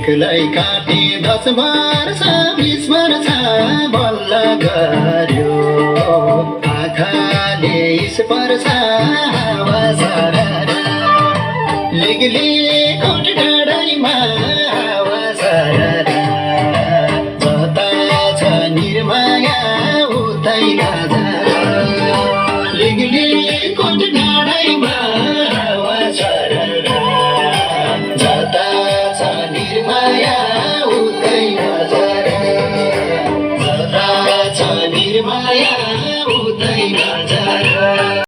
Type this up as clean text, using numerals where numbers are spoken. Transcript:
एक्लै काटे 10 वर्ष 20 वर्ष बल्ल गर्यो आँखाले स्पर्श हावा सरर लिगली कोट डाँडैमा हावा सरर जता छ निर्माया उतै नजर लिगली कोट डाँडैमा हावा सरर जता छ निर्माया उतै नजर जता छ निर्माया उतै नजर